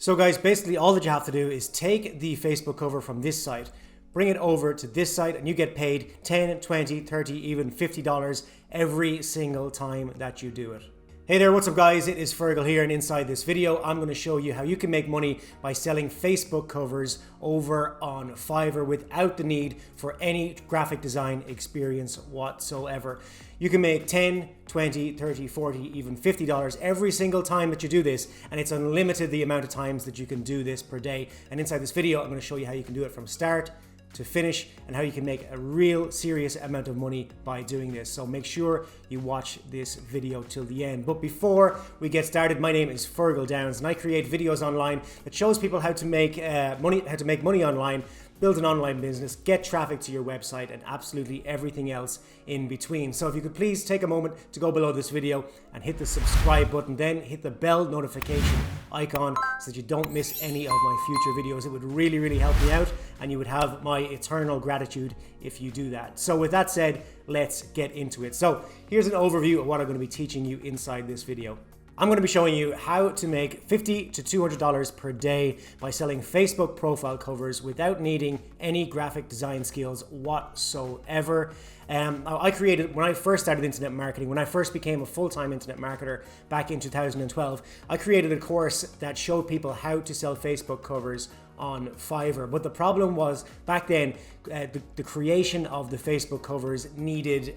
So guys, basically all that you have to do is take the Facebook cover from this site, bring it over to this site, and you get paid 10, 20, 30, even $50 every single time that you do it. Hey there, what's up guys? It is Fergal here, and inside this video I'm going to show you how you can make money by selling Facebook covers over on Fiverr without the need for any graphic design experience whatsoever. You can make 10, 20, 30, 40, even $50 every single time that you do this, and it's unlimited the amount of times that you can do this per day. And inside this video I'm going to show you how you can do it from start to finish and how you can make a real serious amount of money by doing this. So make sure you watch this video till the end. But before we get started, my name is Fergal Downs and I create videos online that shows people how to make money online, build an online business, get traffic to your website, and absolutely everything else in between. So if you could please take a moment to go below this video and hit the subscribe button, then hit the bell notification icon so that you don't miss any of my future videos. It would really help me out, and you would have my eternal gratitude if you do that. So with that said, let's get into it. So here's an overview of what I'm going to be teaching you inside this video. I'm going to be showing you how to make $50 to $200 per day by selling Facebook profile covers without needing any graphic design skills whatsoever. I created, when I first started internet marketing, when I first became a full-time internet marketer back in 2012, I created a course that showed people how to sell Facebook covers on Fiverr. But the problem was back then the creation of the Facebook covers needed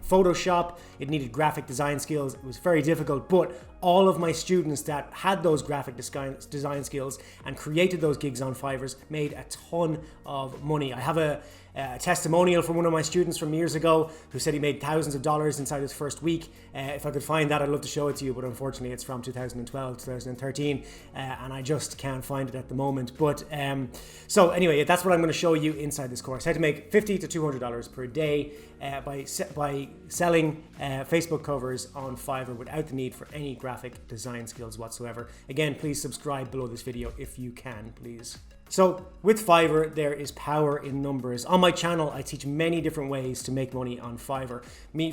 Photoshop, it needed graphic design skills. It was very difficult, but all of my students that had those graphic design skills and created those gigs on Fiverr made a ton of money. I have a testimonial from one of my students from years ago who said he made thousands of dollars inside his first week. If I could find that, I'd love to show it to you, but unfortunately it's from 2012, 2013, and I just can't find it at the moment. But so anyway, that's what I'm going to show you inside this course: how to make $50 to $200 per day by selling Facebook covers on Fiverr without the need for any graphic design skills whatsoever. Again, please subscribe below this video if you can, please. So with Fiverr, there is power in numbers. On my channel, I teach many different ways to make money on Fiverr. Me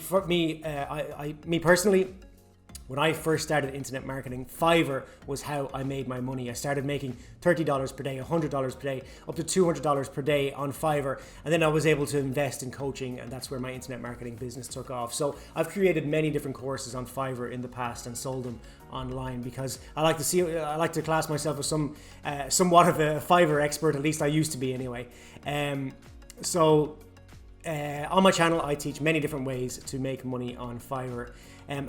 personally, when I first started internet marketing, Fiverr was how I made my money. I started making $30 per day, $100 per day, up to $200 per day on Fiverr. And then I was able to invest in coaching, and that's where my internet marketing business took off. So I've created many different courses on Fiverr in the past and sold them online because I like to class myself as somewhat of a Fiverr expert. At least I used to be anyway. On my channel, I teach many different ways to make money on Fiverr.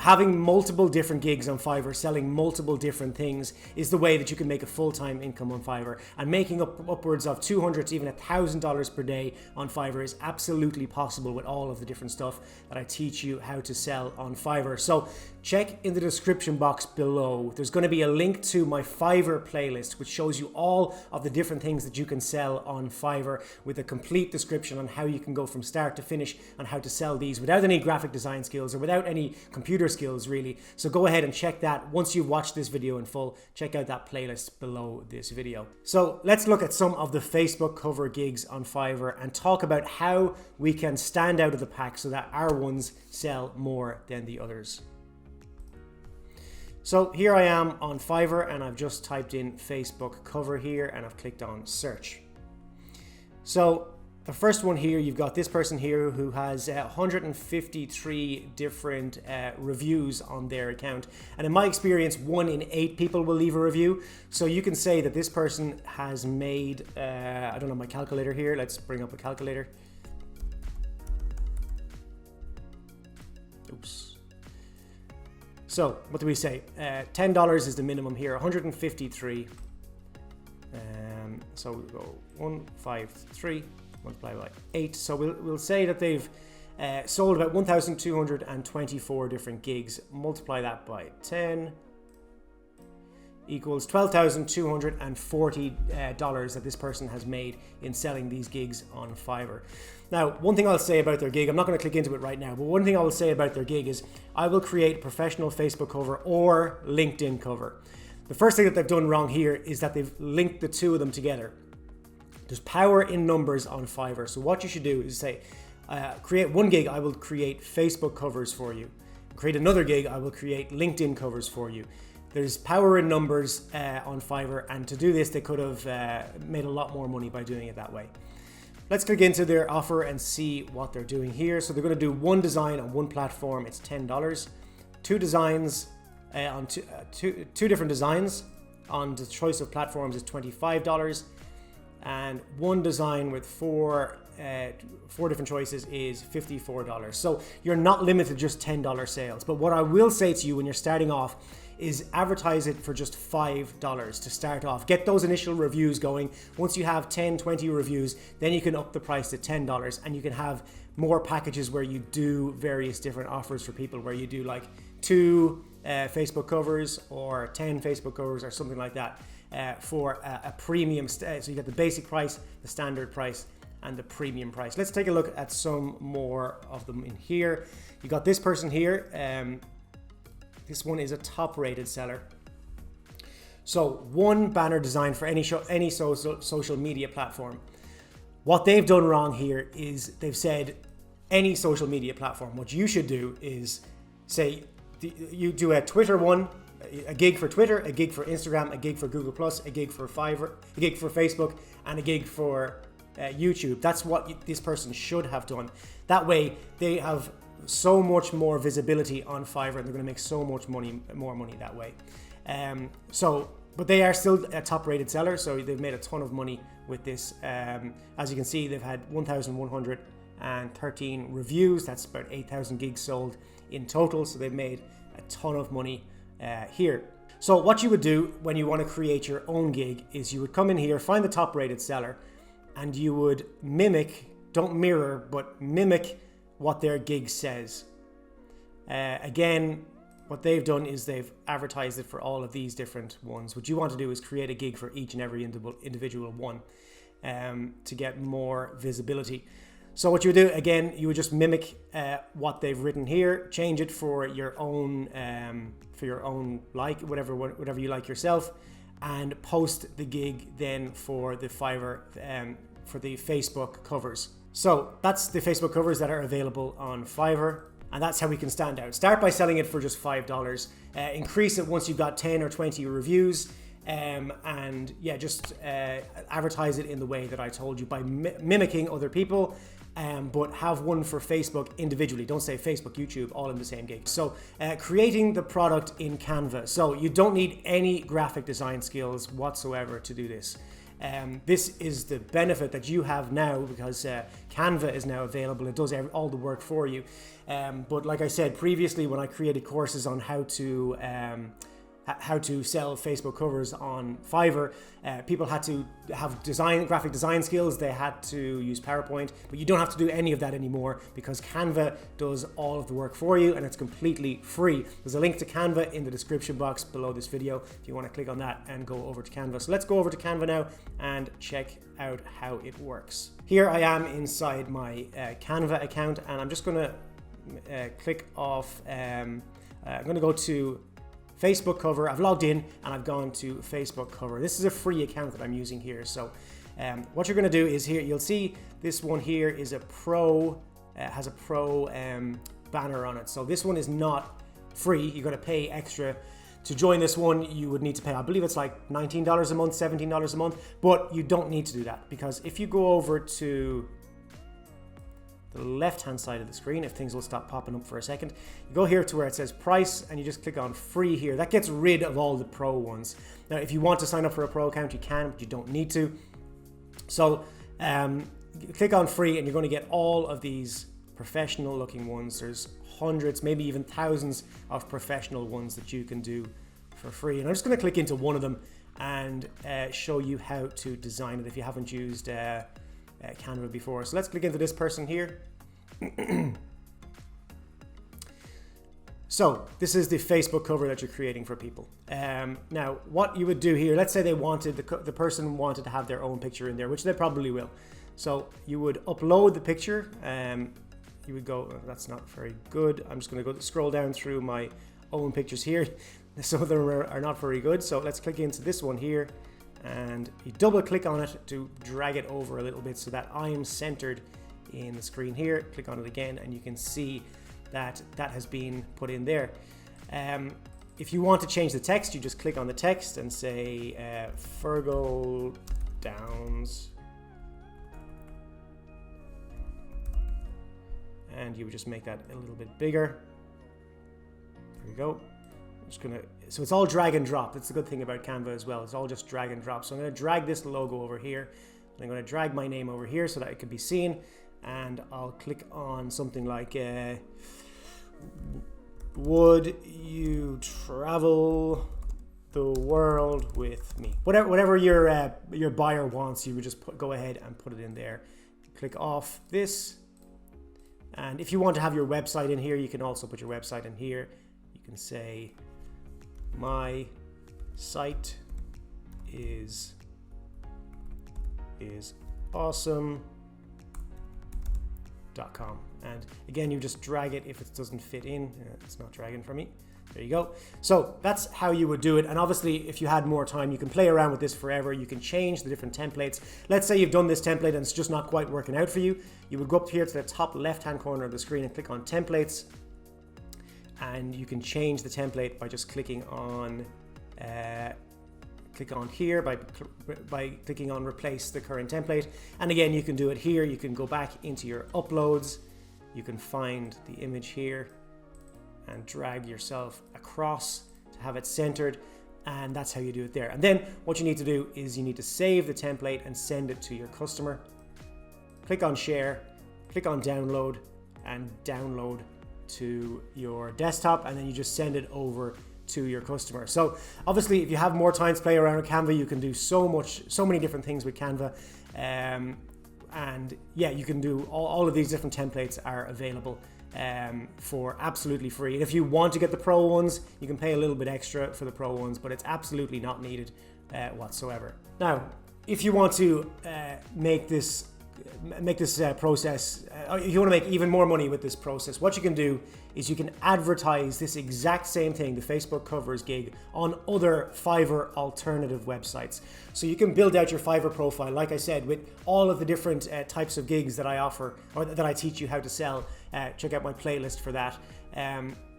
Having multiple different gigs on Fiverr, selling multiple different things, is the way that you can make a full-time income on Fiverr. And making upwards of $200 to even $1,000 per day on Fiverr is absolutely possible with all of the different stuff that I teach you how to sell on Fiverr. So check in the description box below. There's going to be a link to my Fiverr playlist, which shows you all of the different things that you can sell on Fiverr, with a complete description on how you can go from start to finish on how to sell these without any graphic design skills or without any computer skills really. So go ahead and check that. Once you've watched this video in full, check out that playlist below this video. So let's look at some of the Facebook cover gigs on Fiverr and talk about how we can stand out of the pack so that our ones sell more than the others. So here I am on Fiverr, and I've just typed in Facebook cover here, and I've clicked on search. So the first one here, you've got this person here who has 153 different reviews on their account. And in my experience, 1 in 8 people will leave a review. So you can say that this person has made, I don't know my calculator here. Let's bring up a calculator. Oops. So what do we say? $10 is the minimum here, 153. So we'll go 153. Multiply by 8. So we'll say that they've sold about 1,224 different gigs. Multiply that by 10 equals $12,240 that this person has made in selling these gigs on Fiverr. Now, one thing I'll say about their gig, I'm not going to click into it right now, but one thing I will say about their gig is I will create a professional Facebook cover or LinkedIn cover. The first thing that they've done wrong here is that they've linked the two of them together. There's power in numbers on Fiverr. So what you should do is say, create one gig, I will create Facebook covers for you. Create another gig, I will create LinkedIn covers for you. There's power in numbers on Fiverr, and to do this, they could have made a lot more money by doing it that way. Let's click into their offer and see what they're doing here. So they're going to do one design on one platform. It's $10. Two designs on two different designs on the choice of platforms is $25. And one design with four different choices is $54. So you're not limited to just $10 sales. But what I will say to you when you're starting off is advertise it for just $5 to start off. Get those initial reviews going. Once you have 10, 20 reviews, then you can up the price to $10, and you can have more packages where you do various different offers for people, where you do like 2 Facebook covers or 10 Facebook covers or something like that for a premium. So you get the basic price, the standard price, and the premium price. Let's take a look at some more of them in here. You got this person here. This one is a top-rated seller. So one banner design for any social media platform. What they've done wrong here is they've said any social media platform. What you should do is say you do a Twitter one, a gig for Twitter, a gig for Instagram, a gig for Google+, a gig for Fiverr, a gig for Facebook, and a gig for YouTube. That's what this person should have done. That way they have so much more visibility on Fiverr, and they're going to make so much more money that way. But they are still a top-rated seller, so they've made a ton of money with this. As you can see, they've had 1,113 reviews. That's about 8,000 gigs sold in total, so they've made a ton of money here. So what you would do when you want to create your own gig is you would come in here, find the top-rated seller, and you would mimic, don't mirror, but mimic what their gig says. Again, what they've done is they've advertised it for all of these different ones. What you want to do is create a gig for each and every individual one to get more visibility. So what you would do, again, you would just mimic what they've written here, change it for your own whatever you like yourself, and post the gig then for the Fiverr for the Facebook covers. So that's the Facebook covers that are available on Fiverr, and that's how we can stand out. Start by selling it for just $5. Increase it once you've got 10 or 20 reviews, and yeah, just advertise it in the way that I told you by mimicking other people, but have one for Facebook individually. Don't say Facebook, YouTube, all in the same gig. So creating the product in Canva. So you don't need any graphic design skills whatsoever to do this. This is the benefit that you have now, because Canva is now available. It does all the work for you. But like I said previously, when I created courses on how to sell Facebook covers on Fiverr, people had to have graphic design skills. They had to use PowerPoint, but you don't have to do any of that anymore, because Canva does all of the work for you, and it's completely free. There's a link to Canva in the description box below this video if you want to click on that and go over to Canva. So let's go over to Canva now and check out how it works. Here I am inside my Canva account, and I'm just going to click off. I'm going to go to Facebook cover. I've logged in and I've gone to Facebook cover. This is a free account that I'm using here. So what you're going to do is here, you'll see this one here is a pro, has a pro banner on it. So this one is not free. You're going to pay extra. To join this one, you would need to pay, I believe it's like $19 a month, $17 a month, but you don't need to do that, because if you go over to the left-hand side of the screen, if things will stop popping up for a second, you go here to where it says price, and you just click on free here. That gets rid of all the pro ones. Now, if you want to sign up for a pro account, you can, but you don't need to. So click on free, and you're going to get all of these professional looking ones. There's hundreds, maybe even thousands of professional ones that you can do for free. And I'm just going to click into one of them and show you how to design it if you haven't used Canva before. So let's click into this person here. So this is the Facebook cover that you're creating for people. Now what you would do here, let's say they wanted, the person wanted to have their own picture in there, which they probably will. So you would upload the picture. You would go, oh, that's not very good. I'm just going to go scroll down through my own pictures here. Some of them are not very good. So let's click into this one here, and you double click on it to drag it over a little bit so that I am centered in the screen here. Click on it again, and you can see that that has been put in there. if you want to change the text, you just click on the text and say Fergal Downs, and you would just make that a little bit bigger. There we go. I'm just gonna, so it's all drag and drop. That's the good thing about Canva as well. It's all just drag and drop. So I'm gonna drag this logo over here, and I'm gonna drag my name over here so that it can be seen, and I'll click on something like would you travel the world with me? Whatever your buyer wants, you would just go ahead and put it in there. Click off this, and if you want to have your website in here, you can also put your website in here. You can say my site is awesome.com, and again, you just drag it if it doesn't fit in. It's not dragging for me. There you go. So that's how you would do it. And obviously, if you had more time, you can play around with this forever. You can change the different templates. Let's say you've done this template and it's just not quite working out for you. You would go up here to the top left-hand corner of the screen and click on templates. And you can change the template by just clicking on here by clicking on replace the current template. And again, you can do it here. You can go back into your uploads. You can find the image here and drag yourself across to have it centered, and that's how you do it there. And then what you need to do is you need to save the template and send it to your customer. Click on share, click on download, and download to your desktop, and then you just send it over to your customer. So obviously, if you have more time to play around with Canva, you can do so many different things with Canva. And yeah, you can do all of these different templates are available for absolutely free. And if you want to get the pro ones, you can pay a little bit extra for the pro ones, but it's absolutely not needed whatsoever. Now, if you want to make this process, if you want to make even more money with this process, what you can do is you can advertise this exact same thing, the Facebook covers gig, on other Fiverr alternative websites. So you can build out your Fiverr profile, like I said, with all of the different types of gigs that I offer, or that I teach you how to sell. Check out my playlist for that.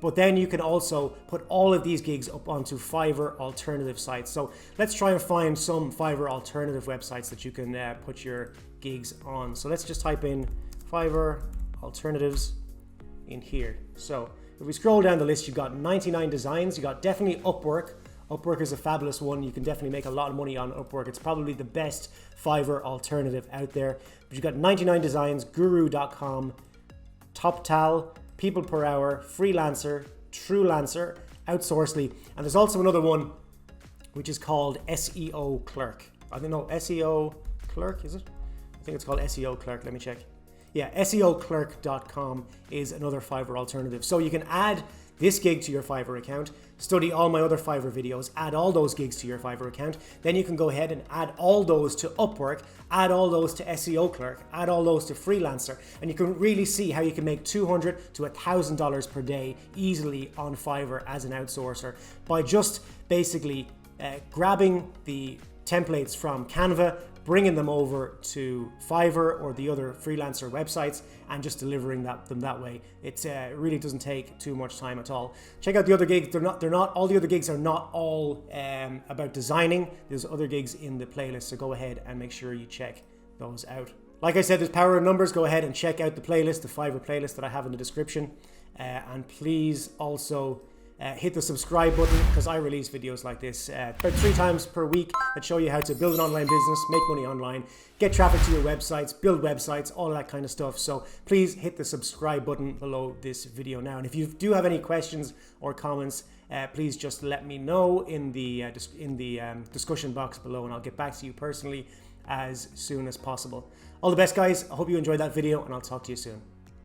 But then you can also put all of these gigs up onto Fiverr alternative sites. So let's try and find some Fiverr alternative websites that you can put your gigs on. So let's just type in Fiverr alternatives in here. So if we scroll down the list, you've got 99 designs. You got definitely Upwork. Upwork is a fabulous one. You can definitely make a lot of money on Upwork. It's probably the best Fiverr alternative out there. But you've got 99 designs, guru.com, TopTal, People Per Hour, Freelancer, TrueLancer, Outsourcely, and there's also another one which is called SEO Clerk. I don't know, SEO Clerk, is it? I think it's called SEO Clerk. Let me check. Yeah, SEOclerk.com is another Fiverr alternative. So you can add this gig to your Fiverr account, study all my other Fiverr videos, add all those gigs to your Fiverr account. Then you can go ahead and add all those to Upwork, add all those to SEO Clerk, add all those to Freelancer, and you can really see how you can make $200 to $1,000 per day easily on Fiverr as an outsourcer by just basically grabbing the templates from Canva, bringing them over to Fiverr or the other freelancer websites, and just delivering them that way. It really doesn't take too much time at all. Check out the other gigs. They're not all the other gigs are not all about designing. There's other gigs in the playlist, so go ahead and make sure you check those out. Like I said, there's power in numbers. Go ahead and check out the playlist, the Fiverr playlist that I have in the description, and please also hit the subscribe button, because I release videos like this about 3 times per week that show you how to build an online business, make money online, get traffic to your websites, build websites, all that kind of stuff. So please hit the subscribe button below this video now. And if you do have any questions or comments, please just let me know in the discussion box below, and I'll get back to you personally as soon as possible. All the best, guys. I hope you enjoyed that video, and I'll talk to you soon.